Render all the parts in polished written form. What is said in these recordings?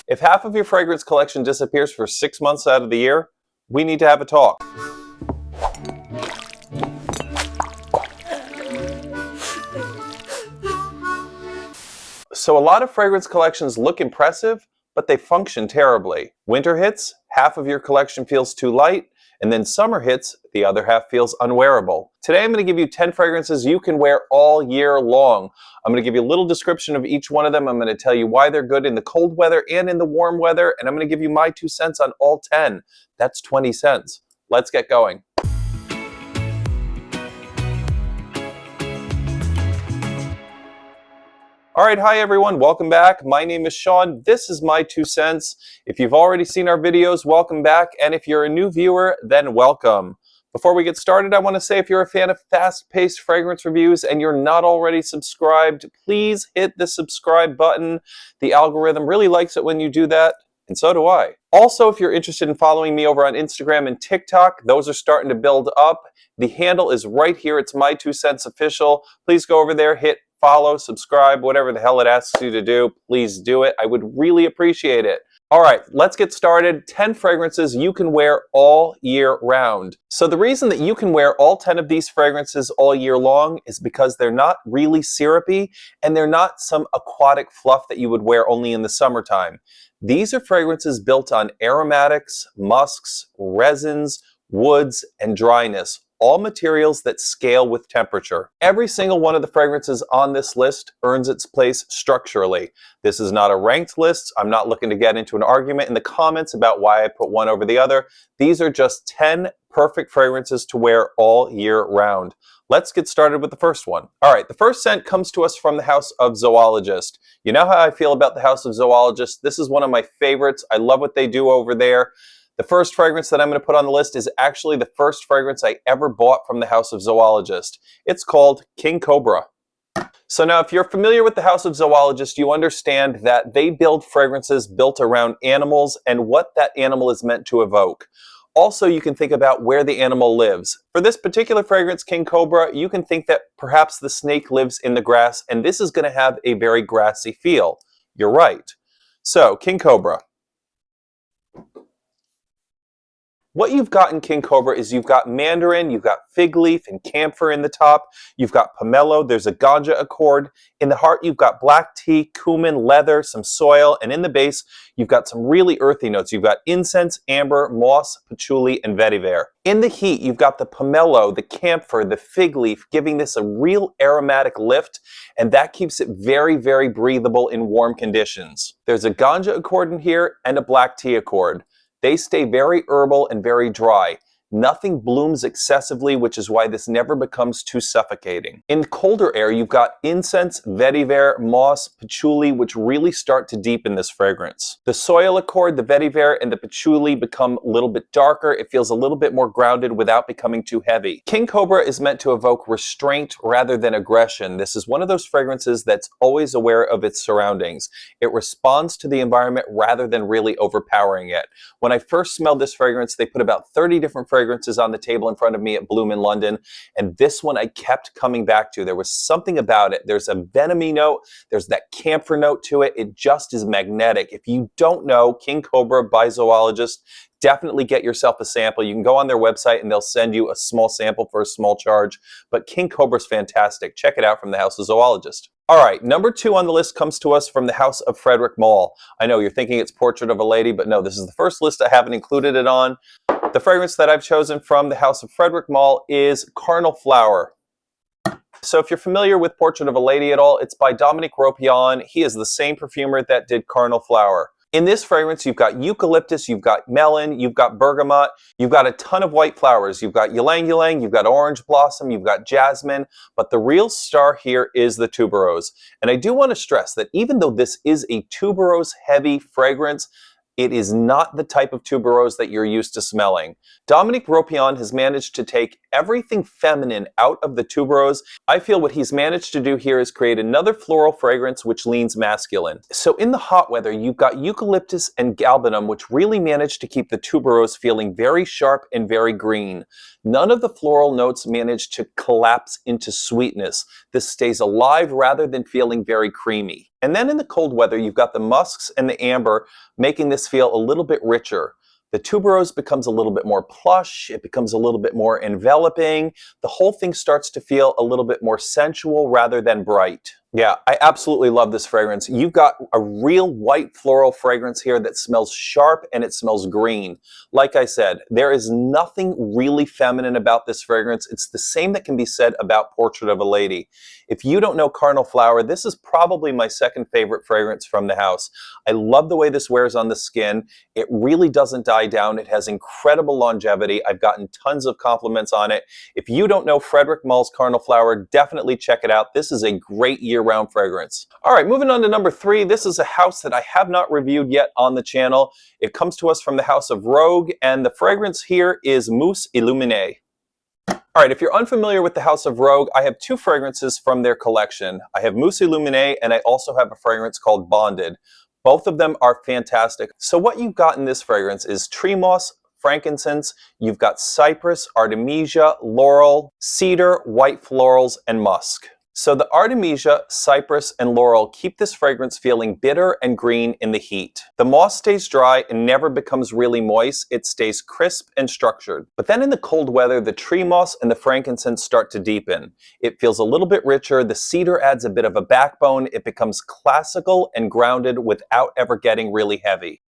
If half of your fragrance collection disappears for 6 months out of the year, we need to have a talk. So a lot of fragrance collections look impressive, but they function terribly. Winter hits, half of your collection feels too light, and then summer hits, the other half feels unwearable. Today I'm going to give you 10 fragrances you can wear all year long. I'm going to give you a little description of each one of them. I'm going to tell you why they're good in the cold weather and in the warm weather, and I'm going to give you my 2 cents on all 10. That's 20 cents. Let's get going. Alright, hi everyone, welcome back. My name is Sean. This is my 2 cents. If you've already seen our videos, welcome back. And if you're a new viewer, then welcome. Before we get started, I want to say if you're a fan of fast-paced fragrance reviews and you're not already subscribed, please hit the subscribe button. The algorithm really likes it when you do that, and so do I. Also, if you're interested in following me over on Instagram and TikTok, those are starting to build up. The handle is right here. It's my 2 cents official. Please go over there, hit follow, subscribe, whatever the hell it asks you to do, please do it. I would really appreciate it. All right, let's get started. 10 fragrances you can wear all year round. So the reason that you can wear all 10 of these fragrances all year long is because they're not really syrupy and they're not some aquatic fluff that you would wear only in the summertime. These are fragrances built on aromatics, musks, resins, woods, and dryness. All materials that scale with temperature. Every single one of the fragrances on this list earns its place structurally. This is not a ranked list. I'm not looking to get into an argument in the comments about why I put one over the other. These are just 10 perfect fragrances to wear all year round. Let's get started with the first one. All right, the first scent comes to us from the house of Zoologist. You know how I feel about the house of Zoologist. This is one of my favorites. I love what they do over there. The first fragrance that I'm going to put on the list is actually the first fragrance I ever bought from the House of Zoologist. It's called King Cobra. So now if you're familiar with the House of Zoologist, you understand that they build fragrances built around animals and what that animal is meant to evoke. Also, you can think about where the animal lives. For this particular fragrance, King Cobra, you can think that perhaps the snake lives in the grass, and this is going to have a very grassy feel. You're right. So, King Cobra. What you've got in King Cobra is you've got mandarin, you've got fig leaf and camphor in the top, you've got pomelo, there's a ganja accord. In the heart, you've got black tea, cumin, leather, some soil, and in the base, you've got some really earthy notes. You've got incense, amber, moss, patchouli, and vetiver. In the heat, you've got the pomelo, the camphor, the fig leaf, giving this a real aromatic lift, and that keeps it very, very breathable in warm conditions. There's a ganja accord in here and a black tea accord. They stay very herbal and very dry. Nothing blooms excessively, which is why this never becomes too suffocating. In colder air, you've got incense, vetiver, moss, patchouli, which really start to deepen this fragrance. The soil accord, the vetiver, and the patchouli become a little bit darker. It feels a little bit more grounded without becoming too heavy. King Cobra is meant to evoke restraint rather than aggression. This is one of those fragrances that's always aware of its surroundings. It responds to the environment rather than really overpowering it. When I first smelled this fragrance, they put about 30 different fragrances on the table in front of me at Bloom in London, and this one I kept coming back to. There was something about it. There's a venomy note, there's that camphor note to it. It just is magnetic. If you don't know King Cobra by Zoologist, definitely get yourself a sample. You can go on their website and they'll send you a small sample for a small charge, but King Cobra is fantastic. Check it out from the House of Zoologist. All right, number 2 on the list comes to us from the house of Frederic Malle. I know you're thinking it's Portrait of a Lady, but no, this is the first list I haven't included it on. The fragrance that I've chosen from the house of Frederic Malle is Carnal Flower. So if you're familiar with Portrait of a Lady at all, it's by Dominique Ropion. He is the same perfumer that did Carnal Flower. In this fragrance, you've got eucalyptus, you've got melon, you've got bergamot, you've got a ton of white flowers. You've got ylang ylang, you've got orange blossom, you've got jasmine, but the real star here is the tuberose. And I do want to stress that even though this is a tuberose heavy fragrance, it is not the type of tuberose that you're used to smelling. Dominique Ropion has managed to take everything feminine out of the tuberose. I feel what he's managed to do here is create another floral fragrance which leans masculine. So in the hot weather, you've got eucalyptus and galbanum, which really manage to keep the tuberose feeling very sharp and very green. None of the floral notes manage to collapse into sweetness. This stays alive rather than feeling very creamy. And then in the cold weather, you've got the musks and the amber making this feel a little bit richer. The tuberose becomes a little bit more plush, it becomes a little bit more enveloping. The whole thing starts to feel a little bit more sensual rather than bright. Yeah, I absolutely love this fragrance. You've got a real white floral fragrance here that smells sharp and it smells green. Like I said, there is nothing really feminine about this fragrance. It's the same that can be said about Portrait of a Lady. If you don't know Carnal Flower, this is probably my second favorite fragrance from the house. I love the way this wears on the skin. It really doesn't die down. It has incredible longevity. I've gotten tons of compliments on it. If you don't know Frederic Malle's Carnal Flower, definitely check it out. This is a great year-round fragrance. All right, moving on to number 3. This is a house that I have not reviewed yet on the channel. It comes to us from the house of Rogue, and the fragrance here is Mousse Illuminee. All right, if you're unfamiliar with the House of Rogue, I have 2 fragrances from their collection. I have Mousse Illuminee, and I also have a fragrance called Bonded. Both of them are fantastic. So what you've got in this fragrance is tree moss, frankincense, you've got cypress, artemisia, laurel, cedar, white florals, and musk. So the artemisia, cypress, and laurel keep this fragrance feeling bitter and green in the heat. The moss stays dry and never becomes really moist. It stays crisp and structured. But then in the cold weather, the tree moss and the frankincense start to deepen. It feels a little bit richer. The cedar adds a bit of a backbone. It becomes classical and grounded without ever getting really heavy.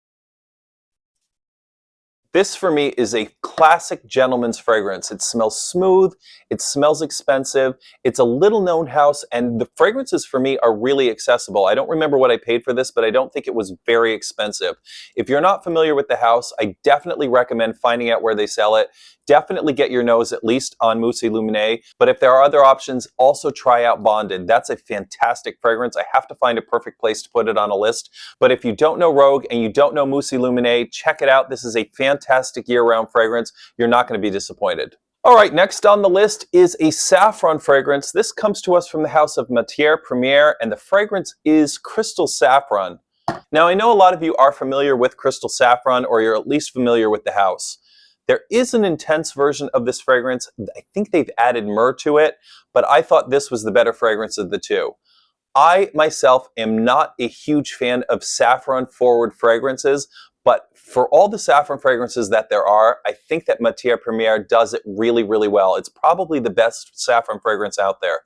This for me is a classic gentleman's fragrance. It smells smooth, it smells expensive, it's a little known house, and the fragrances for me are really accessible. I don't remember what I paid for this, but I don't think it was very expensive. If you're not familiar with the house, I definitely recommend finding out where they sell it. Definitely get your nose at least on Mousse Illuminee, but if there are other options, also try out Bonded. That's a fantastic fragrance. I have to find a perfect place to put it on a list, but if you don't know Rogue and you don't know Mousse Illuminee, check it out. This is a fantastic year-round fragrance. You're not going to be disappointed. All right, next on the list is a saffron fragrance. This comes to us from the house of Matiere Premiere, and the fragrance is Crystal Saffron. Now, I know a lot of you are familiar with Crystal Saffron, or you're at least familiar with the house. There is an intense version of this fragrance. I think they've added myrrh to it, but I thought this was the better fragrance of the two. I myself am not a huge fan of saffron-forward fragrances, but for all the saffron fragrances that there are, I think that Matiere Premiere does it really, really well. It's probably the best saffron fragrance out there.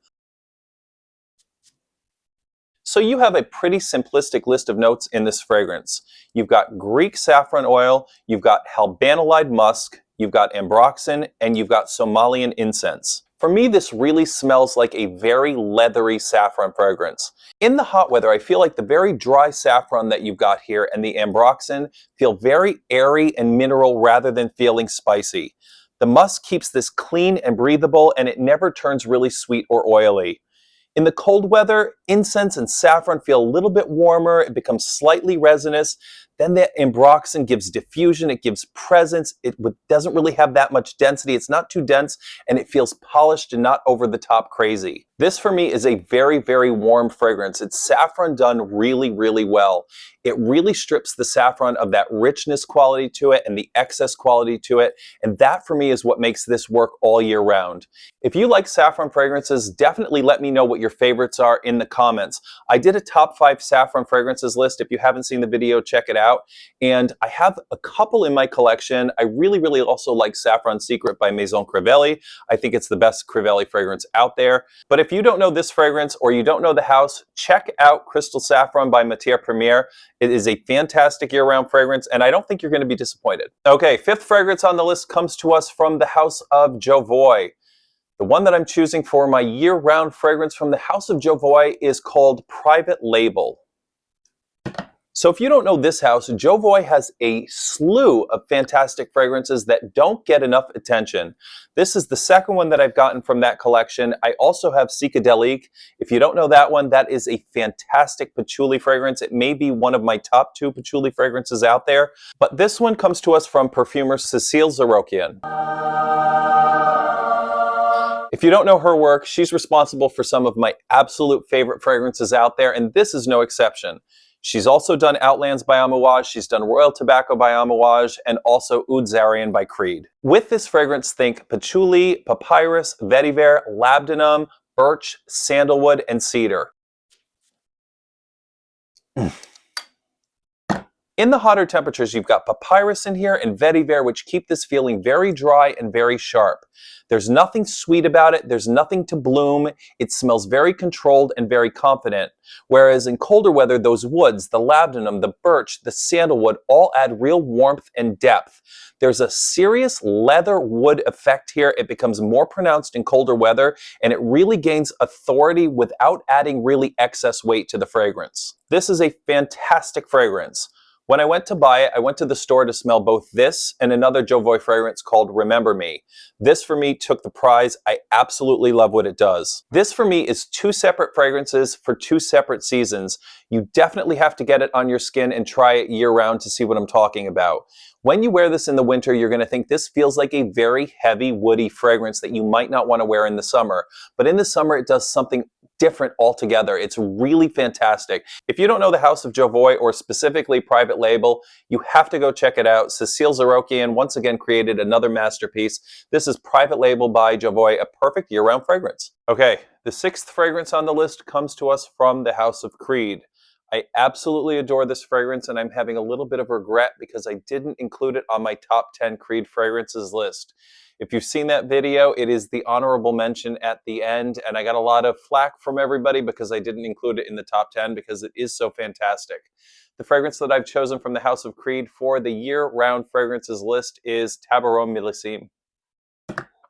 So you have a pretty simplistic list of notes in this fragrance. You've got Greek saffron oil, you've got Halbanilide musk, you've got ambroxan, and you've got Somalian incense. For me, this really smells like a very leathery saffron fragrance. In the hot weather, I feel like the very dry saffron that you've got here and the ambroxan feel very airy and mineral rather than feeling spicy. The musk keeps this clean and breathable, and it never turns really sweet or oily. In the cold weather, incense and saffron feel a little bit warmer, it becomes slightly resinous. Then the ambroxan gives diffusion, it gives presence, it doesn't really have that much density, it's not too dense, and it feels polished and not over the top crazy. This for me is a very, very warm fragrance. It's saffron done really, really well. It really strips the saffron of that richness quality to it and the excess quality to it, and that for me is what makes this work all year round. If you like saffron fragrances, definitely let me know what your favorites are in the comments. I did a top 5 saffron fragrances list. If you haven't seen the video, check it out. And I have a couple in my collection. I really, really also like Saffron Secret by Maison Crivelli. I think it's the best Crivelli fragrance out there. But if you don't know this fragrance or you don't know the house, check out Crystal Saffron by Matiere Premiere. It is a fantastic year-round fragrance, and I don't think you're going to be disappointed. Okay, 5th fragrance on the list comes to us from the house of Jovoy. The one that I'm choosing for my year-round fragrance from the house of Jovoy is called Private Label. So if you don't know this house, Jovoy has a slew of fantastic fragrances that don't get enough attention. This is the second one that I've gotten from that collection. I also have Psychedelique. If you don't know that one, that is a fantastic patchouli fragrance. It may be one of my top 2 patchouli fragrances out there. But this one comes to us from perfumer Cécile Zarokian. If you don't know her work, she's responsible for some of my absolute favorite fragrances out there, and this is no exception. She's also done Outlands by Amouage, she's done Royal Tobacco by Amouage, and also Oud Zarian by Creed. With this fragrance, think patchouli, papyrus, vetiver, labdanum, birch, sandalwood, and cedar. In the hotter temperatures, you've got papyrus in here and vetiver, which keep this feeling very dry and very sharp. There's nothing sweet about it. There's nothing to bloom. It smells very controlled and very confident. Whereas in colder weather, those woods, the labdanum, the birch, the sandalwood, all add real warmth and depth. There's a serious leather wood effect here. It becomes more pronounced in colder weather, and it really gains authority without adding really excess weight to the fragrance. This is a fantastic fragrance. When I went to buy it, I went to the store to smell both this and another Jovoy fragrance called Remember Me. This for me took the prize. I absolutely love what it does. This for me is 2 separate fragrances for 2 separate seasons. You definitely have to get it on your skin and try it year-round to see what I'm talking about. When you wear this in the winter, you're going to think this feels like a very heavy, woody fragrance that you might not want to wear in the summer. But in the summer, it does something different altogether. It's really fantastic. If you don't know the House of Jovoy, or specifically private label, you have to go check it out. Cecile Zarokian once again created another masterpiece. This is private label by Jovoy, a perfect year-round fragrance. Okay, the 6th fragrance on the list comes to us from the House of Creed. I absolutely adore this fragrance, and I'm having a little bit of regret because I didn't include it on my top 10 Creed fragrances list. If you've seen that video, it is the honorable mention at the end, and I got a lot of flack from everybody because I didn't include it in the top 10 because it is so fantastic. The fragrance that I've chosen from the House of Creed for the year-round fragrances list is Tabarome Millesime.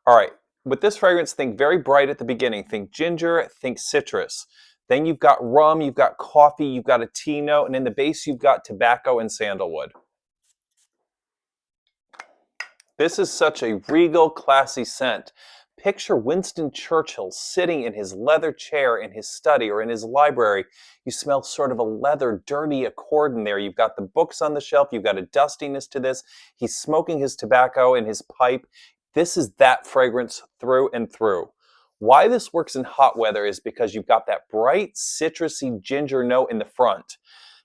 All right, with this fragrance, think very bright at the beginning. Think ginger, think citrus. Then you've got rum, you've got coffee, you've got a tea note, and in the base you've got tobacco and sandalwood. This is such a regal, classy scent. Picture Winston Churchill sitting in his leather chair in his study or in his library. You smell sort of a leather, dirty accord in there. You've got the books on the shelf. You've got a dustiness to this. He's smoking his tobacco in his pipe. This is that fragrance through and through. Why this works in hot weather is because you've got that bright, citrusy ginger note in the front.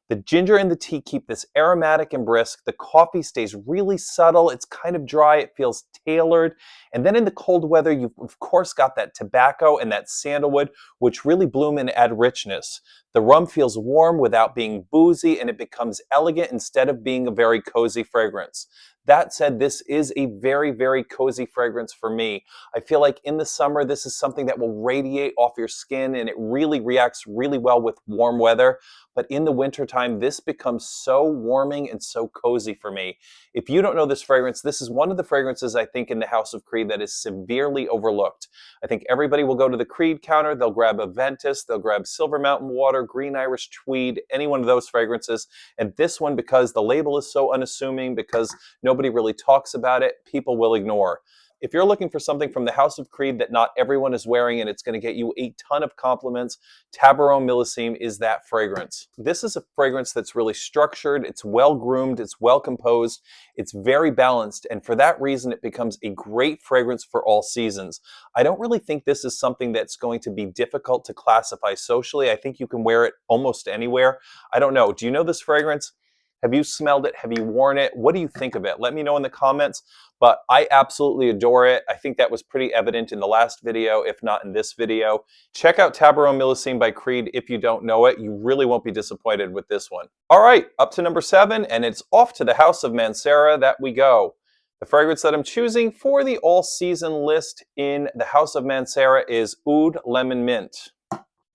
The ginger and the tea keep this aromatic and brisk. The coffee stays really subtle. It's kind of dry. It feels tailored. And then in the cold weather, you've of course got that tobacco and that sandalwood, which really bloom and add richness. The rum feels warm without being boozy, and it becomes elegant instead of being a very cozy fragrance. That said, this is a very, very cozy fragrance for me. I feel like in the summer, this is something that will radiate off your skin, and it really reacts really well with warm weather. But in the wintertime, this becomes so warming and so cozy for me. If you don't know this fragrance, this is one of the fragrances I think in the House of Creed that is severely overlooked. I think everybody will go to the Creed counter, they'll grab Aventus, they'll grab Silver Mountain Water, Green Irish Tweed, any one of those fragrances. And this one, because the label is so unassuming, because nobody really talks about it, people will ignore. If you're looking for something from the House of Creed that not everyone is wearing and it's going to get you a ton of compliments, Tabarome Millesime is that fragrance. This is a fragrance that's really structured, it's well groomed, it's well composed, it's very balanced, and for that reason it becomes a great fragrance for all seasons. I don't really think this is something that's going to be difficult to classify socially. I think you can wear it almost anywhere. I don't know. Do you know this fragrance? Have you smelled it? Have you worn it? What do you think of it? Let me know in the comments, but I absolutely adore it. I think that was pretty evident in the last video, if not in this video. Check out Tabarome Millesime by Creed if you don't know it. You really won't be disappointed with this one. All right, up to number 7, and it's off to the House of Mancera that we go. The fragrance that I'm choosing for the all-season list in the House of Mancera is Oud Lemon Mint.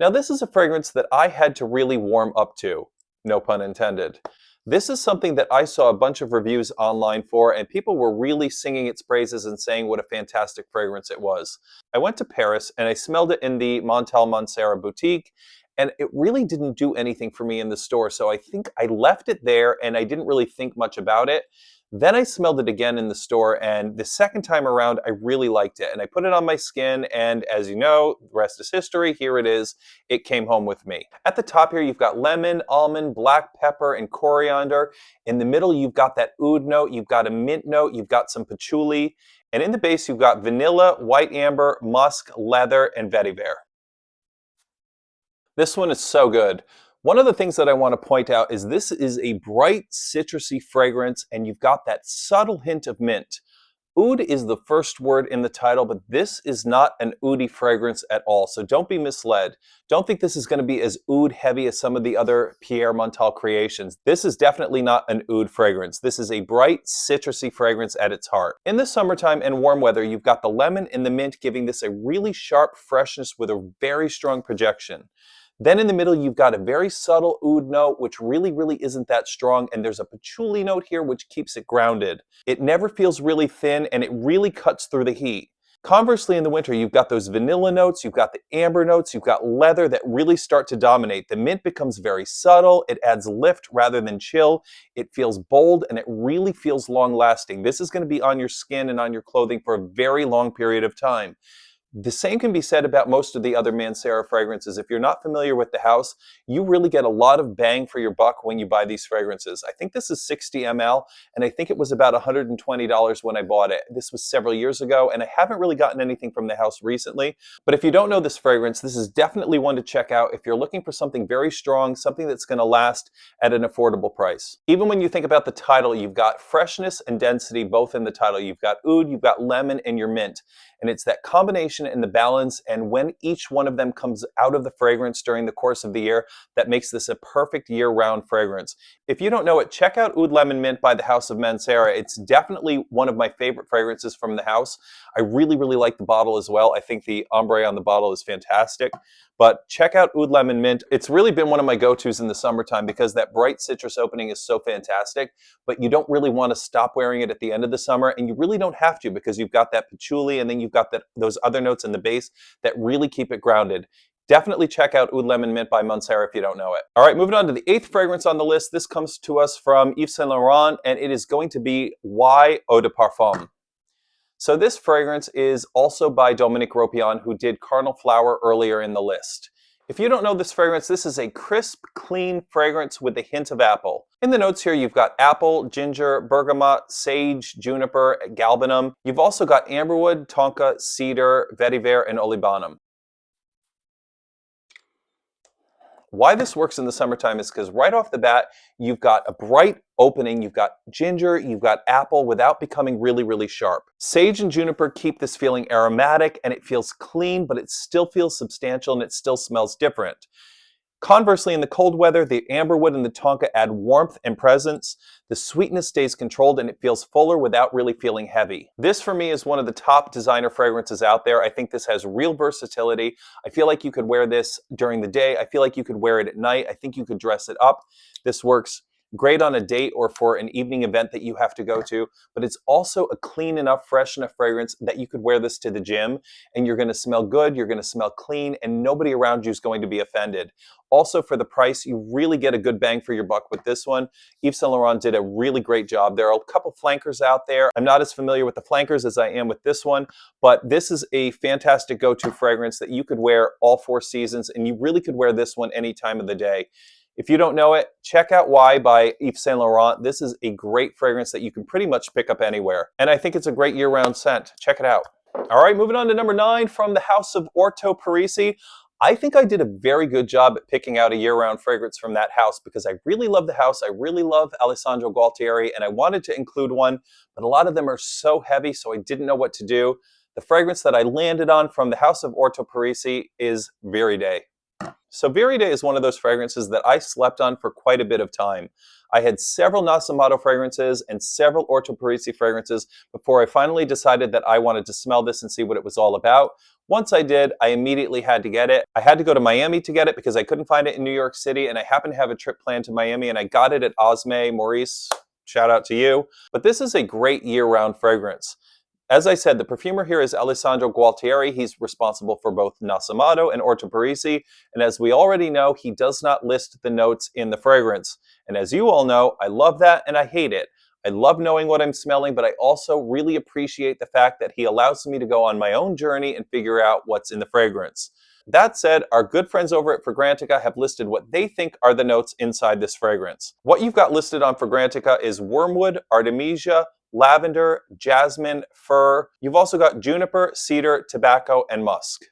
Now, this is a fragrance that I had to really warm up to, no pun intended. This is something that I saw a bunch of reviews online for, and people were really singing its praises and saying what a fantastic fragrance it was. I went to Paris and I smelled it in the Mancera boutique, and it really didn't do anything for me in the store, so I think I left it there and I didn't really think much about it. Then I smelled it again in the store, and the second time around, I really liked it. And I put it on my skin, and as you know, the rest is history. Here it is. It came home with me. At the top here, you've got lemon, almond, black pepper, and coriander. In the middle, you've got that oud note. You've got a mint note. You've got some patchouli. And in the base, you've got vanilla, white amber, musk, leather, and vetiver. This one is so good. One of the things that I want to point out is this is a bright citrusy fragrance, and you've got that subtle hint of mint. Oud is the first word in the title, but this is not an oudy fragrance at all, so don't be misled. Don't think this is going to be as oud heavy as some of the other Pierre Montal creations. This is definitely not an oud fragrance. This is a bright, citrusy fragrance at its heart. In the summertime and warm weather, you've got the lemon and the mint giving this a really sharp freshness with a very strong projection. Then in the middle, you've got a very subtle oud note, which really isn't that strong, and there's a patchouli note here, which keeps it grounded. It never feels really thin, and it really cuts through the heat. Conversely, in the winter, you've got those vanilla notes, you've got the amber notes, you've got leather that really start to dominate. The mint becomes very subtle, it adds lift rather than chill, it feels bold, and it really feels long-lasting. This is going to be on your skin and on your clothing for a very long period of time. The same can be said about most of the other Mancera fragrances. If you're not familiar with the house, you really get a lot of bang for your buck when you buy these fragrances. I think this is 60 ml, and I think it was about $120 when I bought it. This was several years ago, and I haven't really gotten anything from the house recently. But if you don't know this fragrance, this is definitely one to check out if you're looking for something very strong, something that's going to last at an affordable price. Even when you think about the title, you've got freshness and density both in the title. You've got oud, you've got lemon, and your mint. And it's that combination and the balance, and when each one of them comes out of the fragrance during the course of the year, that makes this a perfect year-round fragrance. If you don't know it, check out Oud Lemon Mint by the House of Mancera. It's definitely one of my favorite fragrances from the house. I really like the bottle as well. I think the ombre on the bottle is fantastic. But check out Oud Lemon Mint. It's really been one of my go-tos in the summertime because that bright citrus opening is so fantastic, but you don't really want to stop wearing it at the end of the summer, and you really don't have to because you've got that patchouli and then you've got those other notes in the base that really keep it grounded. Definitely check out Oud Lemon Mint by Mancera if you don't know it. All right, moving on to the 8th fragrance on the list. This comes to us from Yves Saint Laurent, and it is going to be Y Eau de Parfum. So this fragrance is also by Dominique Ropion, who did Carnal Flower earlier in the list. If you don't know this fragrance, this is a crisp, clean fragrance with a hint of apple. In the notes here, you've got apple, ginger, bergamot, sage, juniper, galbanum. You've also got amberwood, tonka, cedar, vetiver, and olibanum. Why this works in the summertime is because right off the bat, you've got a bright opening, you've got ginger, you've got apple without becoming really sharp. Sage and juniper keep this feeling aromatic, and it feels clean, but it still feels substantial and it still smells different. Conversely, in the cold weather, the amberwood and the tonka add warmth and presence. The sweetness stays controlled and it feels fuller without really feeling heavy. This for me is one of the top designer fragrances out there. I think this has real versatility. I feel like you could wear this during the day. I feel like you could wear it at night. I think you could dress it up. This works great on a date or for an evening event that you have to go to, but it's also a clean enough, fresh enough fragrance that you could wear this to the gym and you're going to smell good, you're going to smell clean, and nobody around you is going to be offended. Also, for the price, you really get a good bang for your buck with this one. Yves Saint Laurent did a really great job. There are a couple flankers out there. I'm not as familiar with the flankers as I am with this one, but this is a fantastic go-to fragrance that you could wear all 4 seasons, and you really could wear this one any time of the day. If you don't know it, check out Y by Yves Saint Laurent. This is a great fragrance that you can pretty much pick up anywhere. And I think it's a great year-round scent. Check it out. All right, moving on to number 9 from the House of Orto, Parisi. I think I did a very good job at picking out a year-round fragrance from that house because I really love the house. I really love Alessandro Gualtieri, and I wanted to include one, but a lot of them are so heavy, so I didn't know what to do. The fragrance that I landed on from the House of Orto, Parisi is Viride. So Viride is one of those fragrances that I slept on for quite a bit of time. I had several Nasomato fragrances and several Orto Parisi fragrances before I finally decided that I wanted to smell this and see what it was all about. Once I did, I immediately had to get it. I had to go to Miami to get it because I couldn't find it in New York City, and I happened to have a trip planned to Miami, and I got it at Osme. Maurice, shout out to you. But this is a great year-round fragrance. As I said, the perfumer here is Alessandro Gualtieri. He's responsible for both Nasomato and Orto Parisi, and as we already know, he does not list the notes in the fragrance. And as you all know, I love that and I hate it. I love knowing what I'm smelling, but I also really appreciate the fact that he allows me to go on my own journey and figure out what's in the fragrance. That said, our good friends over at Fragrantica have listed what they think are the notes inside this fragrance. What you've got listed on Fragrantica is wormwood, artemisia, lavender, jasmine, fir. You've also got juniper, cedar, tobacco, and musk.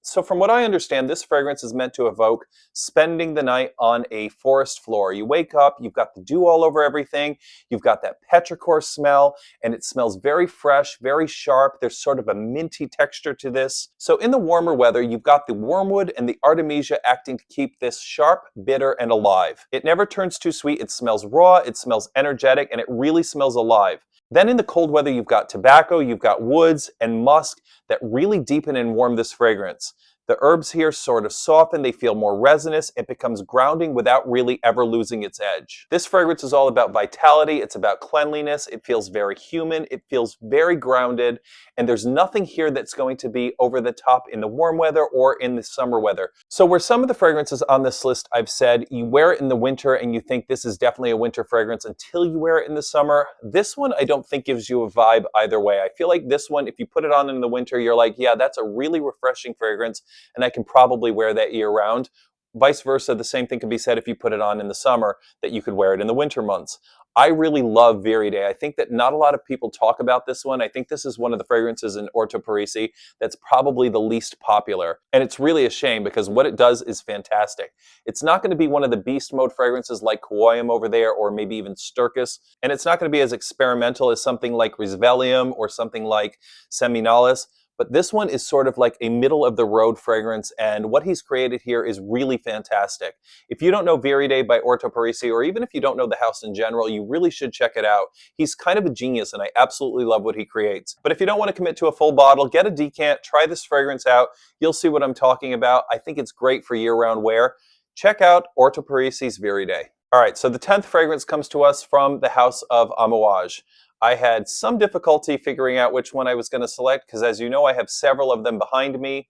So from what I understand, this fragrance is meant to evoke spending the night on a forest floor. You wake up, you've got the dew all over everything, you've got that petrichor smell, and it smells very fresh, very sharp. There's sort of a minty texture to this. So in the warmer weather, you've got the wormwood and the artemisia acting to keep this sharp, bitter, and alive. It never turns too sweet. It smells raw, it smells energetic, and it really smells alive. Then in the cold weather, you've got tobacco, you've got woods and musk that really deepen and warm this fragrance. The herbs here sort of soften, they feel more resinous, it becomes grounding without really ever losing its edge. This fragrance is all about vitality, it's about cleanliness, it feels very human, it feels very grounded, and there's nothing here that's going to be over the top in the warm weather or in the summer weather. So where some of the fragrances on this list I've said you wear it in the winter and you think this is definitely a winter fragrance until you wear it in the summer, this one I don't think gives you a vibe either way. I feel like this one, if you put it on in the winter, you're like, yeah, that's a really refreshing fragrance, and I can probably wear that year round. Vice versa, the same thing can be said if you put it on in the summer, that you could wear it in the winter months. I really love Viride. I think that not a lot of people talk about this one. I think this is one of the fragrances in Orto Parisi that's probably the least popular. And it's really a shame because what it does is fantastic. It's not going to be one of the beast mode fragrances like Coium over there or maybe even Sturkis. And it's not going to be as experimental as something like Risveglium or something like Seminalis. But this one is sort of like a middle-of-the-road fragrance, and what he's created here is really fantastic. If you don't know Viride by Orto Parisi, or even if you don't know the house in general, you really should check it out. He's kind of a genius, and I absolutely love what he creates. But if you don't want to commit to a full bottle, get a decant, try this fragrance out. You'll see what I'm talking about. I think it's great for year-round wear. Check out Orto Parisi's Viride. All right, so the 10th fragrance comes to us from the house of Amouage. I had some difficulty figuring out which one I was going to select because, as you know, I have several of them behind me.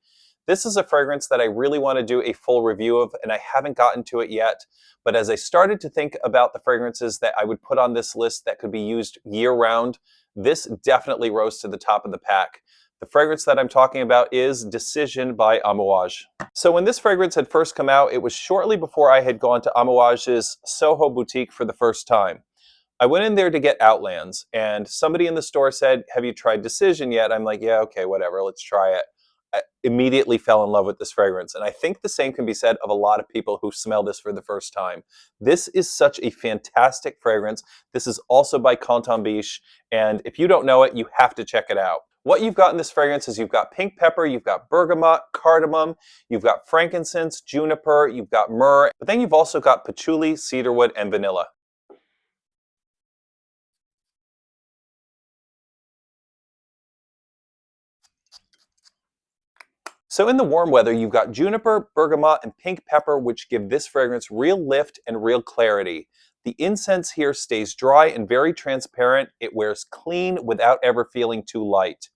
This is a fragrance that I really want to do a full review of, and I haven't gotten to it yet. But as I started to think about the fragrances that I would put on this list that could be used year-round, this definitely rose to the top of the pack. The fragrance that I'm talking about is Decision by Amouage. So when this fragrance had first come out, it was shortly before I had gone to Amouage's Soho boutique for the first time. I went in there to get Outlands, and somebody in the store said, "Have you tried Decision yet?" I'm like, "Yeah, okay, whatever, let's try it." I immediately fell in love with this fragrance, and I think the same can be said of a lot of people who smell this for the first time. This is such a fantastic fragrance. This is also by Cantambiche, and if you don't know it, you have to check it out. What you've got in this fragrance is you've got pink pepper, you've got bergamot, cardamom, you've got frankincense, juniper, you've got myrrh, but then you've also got patchouli, cedarwood, and vanilla. So in the warm weather, you've got juniper, bergamot, and pink pepper, which give this fragrance real lift and real clarity. The incense here stays dry and very transparent. It wears clean without ever feeling too light.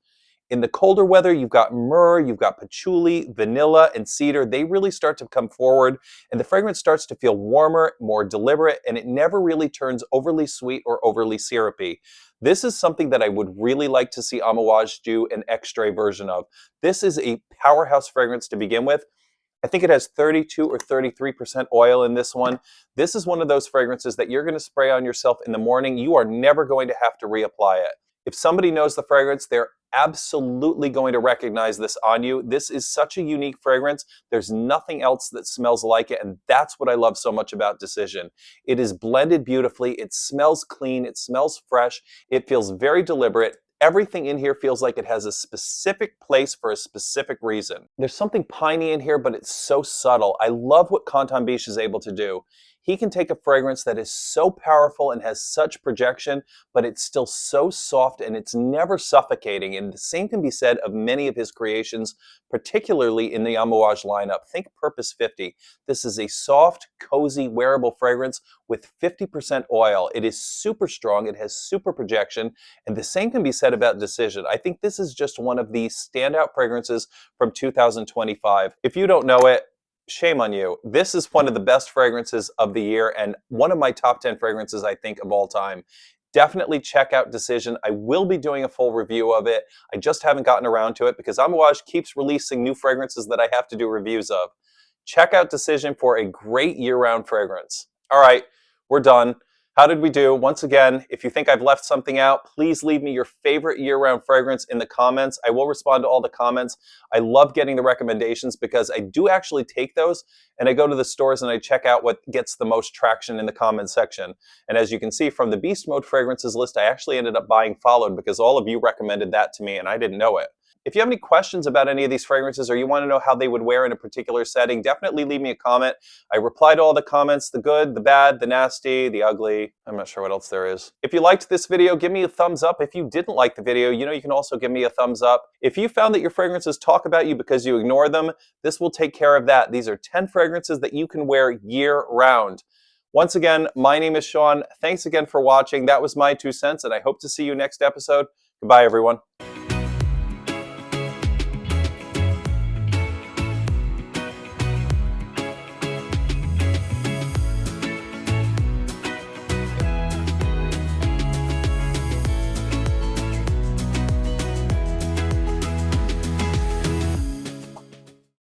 In the colder weather, you've got myrrh, you've got patchouli, vanilla, and cedar. They really start to come forward, and the fragrance starts to feel warmer, more deliberate, and it never really turns overly sweet or overly syrupy. This is something that I would really like to see Amouage do an extra version of. This is a powerhouse fragrance to begin with. I think it has 32 or 33% oil in this one. This is one of those fragrances that you're going to spray on yourself in the morning. You are never going to have to reapply it. If somebody knows the fragrance, they're absolutely going to recognize this on you. This is such a unique fragrance. There's nothing else that smells like it, and that's what I love so much about Decision. It is blended beautifully. It smells clean. It smells fresh. It feels very deliberate. Everything in here feels like it has a specific place for a specific reason. There's something piney in here, but it's so subtle. I love what Cantambiche is able to do. He can take a fragrance that is so powerful and has such projection, but it's still so soft and it's never suffocating. And the same can be said of many of his creations, particularly in the Amouage lineup. Think Purpose 50. This is a soft, cozy, wearable fragrance with 50% oil. It is super strong, it has super projection, and the same can be said about Decision. I think this is just one of the standout fragrances from 2025. If you don't know it, shame on you. This is one of the best fragrances of the year and one of my top 10 fragrances, I think, of all time. Definitely check out Decision. I will be doing a full review of it. I just haven't gotten around to it because Amouage keeps releasing new fragrances that I have to do reviews of. Check out Decision for a great year-round fragrance. All right, we're done. How did we do? Once again, if you think I've left something out, please leave me your favorite year-round fragrance in the comments. I will respond to all the comments. I love getting the recommendations because I do actually take those and I go to the stores and I check out what gets the most traction in the comment section. And as you can see from the Beast Mode fragrances list, I actually ended up buying Followed because all of you recommended that to me and I didn't know it. If you have any questions about any of these fragrances or you want to know how they would wear in a particular setting, definitely leave me a comment. I reply to all the comments, the good, the bad, the nasty, the ugly. I'm not sure what else there is. If you liked this video, give me a thumbs up. If you didn't like the video, you can also give me a thumbs up. If you found that your fragrances talk about you because you ignore them, this will take care of that. These are 10 fragrances that you can wear year-round. Once again, my name is Sean. Thanks again for watching. That was my 2 cents, and I hope to see you next episode. Goodbye, everyone.